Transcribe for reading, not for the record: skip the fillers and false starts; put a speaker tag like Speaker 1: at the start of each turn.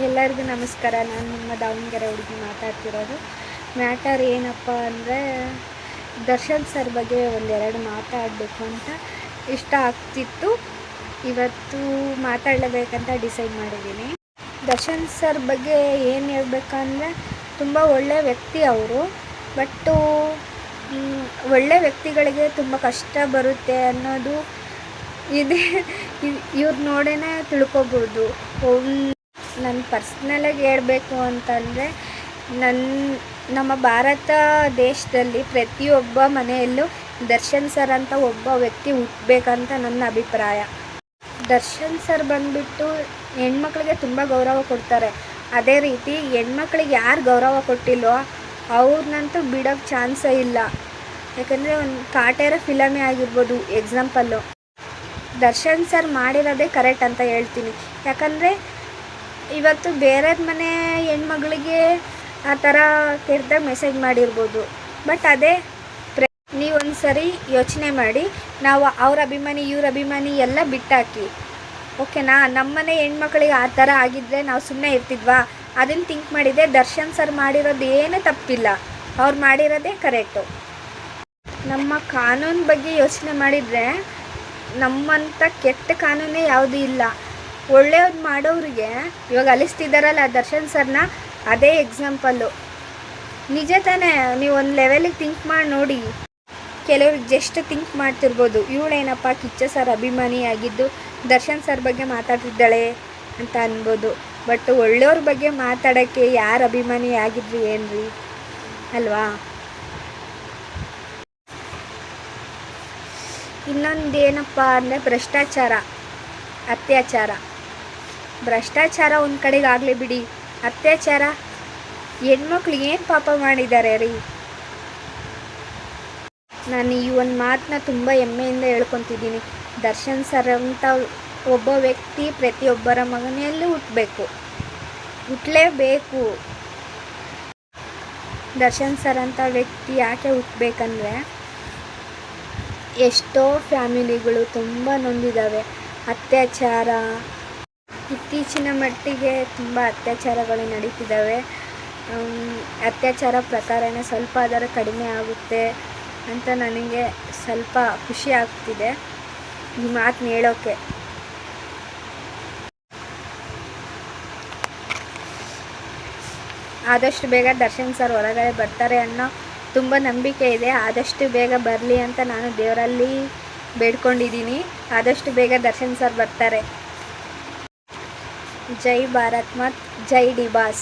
Speaker 1: ಎಲ್ಲರಿಗೂ ನಮಸ್ಕಾರ. ನಾನು ನಿಮ್ಮ ದಾವಣಗೆರೆ ಹುಡುಗಿ ಮಾತಾಡ್ತಿರೋದು. ಮ್ಯಾಟರ್ ಏನಪ್ಪ ಅಂದರೆ, ದರ್ಶನ್ ಸರ್ ಬಗ್ಗೆ ಒಂದೆರಡು ಮಾತಾಡಬೇಕು ಅಂತ ಇಷ್ಟ ಆಗ್ತಿತ್ತು. ಇವತ್ತು ಮಾತಾಡಲೇಬೇಕಂತ ಡಿಸೈಡ್ ಮಾಡಿದ್ದೀನಿ. ದರ್ಶನ್ ಸರ್ ಬಗ್ಗೆ ಏನು ಹೇಳ್ಬೇಕಂದ್ರೆ, ತುಂಬ ಒಳ್ಳೆಯ ವ್ಯಕ್ತಿ ಅವರು. ಬಟ್ಟು ಒಳ್ಳೆಯ ವ್ಯಕ್ತಿಗಳಿಗೆ ತುಂಬ ಕಷ್ಟ ಬರುತ್ತೆ ಅನ್ನೋದು ಇದೆ. ಇವ್ರು ನೋಡೇ ತಿಳ್ಕೊಬೋದು. ನನ್ನ ಪರ್ಸ್ನಲಾಗಿ ಹೇಳಬೇಕು ಅಂತಂದರೆ, ನಮ್ಮ ಭಾರತ ದೇಶದಲ್ಲಿ ಪ್ರತಿಯೊಬ್ಬ ಮನೆಯಲ್ಲೂ ದರ್ಶನ್ ಸರ್ ಅಂತ ಒಬ್ಬ ವ್ಯಕ್ತಿ ಹುಟ್ಟಬೇಕಂತ ನನ್ನ ಅಭಿಪ್ರಾಯ. ದರ್ಶನ್ ಸರ್ ಬಂದುಬಿಟ್ಟು ಹೆಣ್ಮಕ್ಳಿಗೆ ತುಂಬ ಗೌರವ ಕೊಡ್ತಾರೆ. ಅದೇ ರೀತಿ ಹೆಣ್ಮಕ್ಳಿಗೆ ಯಾರು ಗೌರವ ಕೊಟ್ಟಿಲ್ವೋ ಅವ್ರನ್ನಂತೂ ಬಿಡೋಕ್ಕೆ ಚಾನ್ಸೇ ಇಲ್ಲ. ಯಾಕಂದರೆ ಒಂದು ಕಾಟೇರ ಫಿಲಮೇ ಆಗಿರ್ಬೋದು ಎಕ್ಸಾಂಪಲ್ಲು. ದರ್ಶನ್ ಸರ್ ಮಾಡಿರೋದೇ ಕರೆಕ್ಟ್ ಅಂತ ಹೇಳ್ತೀನಿ. ಯಾಕಂದರೆ ಇವತ್ತು ಬೇರೆ ಮನೆ ಹೆಣ್ಮಗಳಿಗೆ ಆ ಥರ ಕೆಟ್ಟದಾಗ ಮೆಸೇಜ್ ಮಾಡಿರ್ಬೋದು. ಬಟ್ ಅದೇ ನೀವೊಂದು ಸರಿ ಯೋಚನೆ ಮಾಡಿ, ನಾವು ಅವ್ರ ಅಭಿಮಾನಿ ಇವ್ರ ಅಭಿಮಾನಿ ಎಲ್ಲ ಬಿಟ್ಟಾಕಿ, ಓಕೆನಾ? ನಮ್ಮನೆ ಹೆಣ್ಮಕ್ಳಿಗೆ ಆ ಥರ ಆಗಿದ್ದರೆ ನಾವು ಸುಮ್ಮನೆ ಇರ್ತಿದ್ವಾ? ಅದನ್ನು ಥಿಂಕ್ ಮಾಡಿದೆ. ದರ್ಶನ್ ಸರ್ ಮಾಡಿರೋದು ಏನೂ ತಪ್ಪಿಲ್ಲ, ಅವ್ರು ಮಾಡಿರೋದೇ ಕರೆಕ್ಟು. ನಮ್ಮ ಕಾನೂನು ಬಗ್ಗೆ ಯೋಚನೆ ಮಾಡಿದರೆ ನಮ್ಮಂಥ ಕೆಟ್ಟ ಕಾನೂನೇ ಯಾವುದೂ ಇಲ್ಲ. ಒಳ್ಳೆಯವ್ರು ಮಾಡೋರಿಗೆ ಇವಾಗ ಅಲಿಸ್ತಿದ್ದಾರಲ್ಲ ದರ್ಶನ್ ಸರ್ನ, ಅದೇ ಎಕ್ಸಾಂಪಲ್ಲು. ನಿಜ ತಾನೇ? ನೀವು ಒಂದು ಲೆವೆಲಿಗೆ ಥಿಂಕ್ ಮಾಡಿ ನೋಡಿ. ಕೆಲವ್ರಿಗೆ ಜಸ್ಟ್ ಥಿಂಕ್ ಮಾಡ್ತಿರ್ಬೋದು, ಇವಳೇನಪ್ಪ ಕಿಚ್ಚ ಸರ್ ಅಭಿಮಾನಿ ಆಗಿದ್ದು ದರ್ಶನ್ ಸರ್ ಬಗ್ಗೆ ಮಾತಾಡ್ತಿದ್ದಾಳೆ ಅಂತ ಅನ್ಬೋದು. ಬಟ್ ಒಳ್ಳೆಯವ್ರ ಬಗ್ಗೆ ಮಾತಾಡೋಕ್ಕೆ ಯಾರು ಅಭಿಮಾನಿ ಆಗಿದ್ರಿ ಏನ್ರಿ, ಅಲ್ವಾ? ಇನ್ನೊಂದೇನಪ್ಪ ಅಂದರೆ ಭ್ರಷ್ಟಾಚಾರ, ಅತ್ಯಾಚಾರ. ಭ್ರಷ್ಟಾಚಾರ ಒಂದು ಕಡೆಗೆ ಆಗಲಿ ಬಿಡಿ, ಅತ್ಯಾಚಾರ ಹೆಣ್ಮಕ್ಳು ಏನು ಪಾಪ ಮಾಡಿದ್ದಾರೆ ರೀ? ನಾನು ಈ ಒಂದು ಮಾತನ್ನ ತುಂಬ ಹೆಮ್ಮೆಯಿಂದ ಹೇಳ್ಕೊತಿದ್ದೀನಿ. ದರ್ಶನ್ ಸರ್ ಅಂತ ಒಬ್ಬ ವ್ಯಕ್ತಿ ಪ್ರತಿಯೊಬ್ಬರ ಮನೆಯಲ್ಲೂ ಹುಟ್ಟಲೇಬೇಕು. ದರ್ಶನ್ ಸರ್ ಅಂತ ವ್ಯಕ್ತಿ ಯಾಕೆ ಹುಟ್ಟಬೇಕಂದ್ರೆ, ಎಷ್ಟೋ ಫ್ಯಾಮಿಲಿಗಳು ತುಂಬ ನೊಂದಿದ್ದಾವೆ. ಅತ್ಯಾಚಾರ, ಇತ್ತೀಚಿನ ಮಟ್ಟಿಗೆ ತುಂಬ ಅತ್ಯಾಚಾರಗಳು ನಡೀತಿದ್ದಾವೆ. ಅತ್ಯಾಚಾರ ಪ್ರಕಾರನೇ ಸ್ವಲ್ಪ ಅದರ ಕಡಿಮೆ ಆಗುತ್ತೆ ಅಂತ ನನಗೆ ಸ್ವಲ್ಪ ಖುಷಿ ಆಗ್ತಿದೆ ಈ ಮಾತನ್ನ ಹೇಳೋಕ್ಕೆ. ಆದಷ್ಟು ಬೇಗ ದರ್ಶನ್ ಸರ್ ಹೊರಗಡೆ ಬರ್ತಾರೆ ಅನ್ನೋ ತುಂಬ ನಂಬಿಕೆ ಇದೆ. ಆದಷ್ಟು ಬೇಗ ಬರಲಿ ಅಂತ ನಾನು ದೇವರಲ್ಲಿ ಬೇಡ್ಕೊಂಡಿದ್ದೀನಿ. ಆದಷ್ಟು ಬೇಗ ದರ್ಶನ್ ಸರ್ ಬರ್ತಾರೆ. ಜೈ ಭಾರತ್ ಮಾತ್, ಜೈ ಡಿ ಬಾಸ್.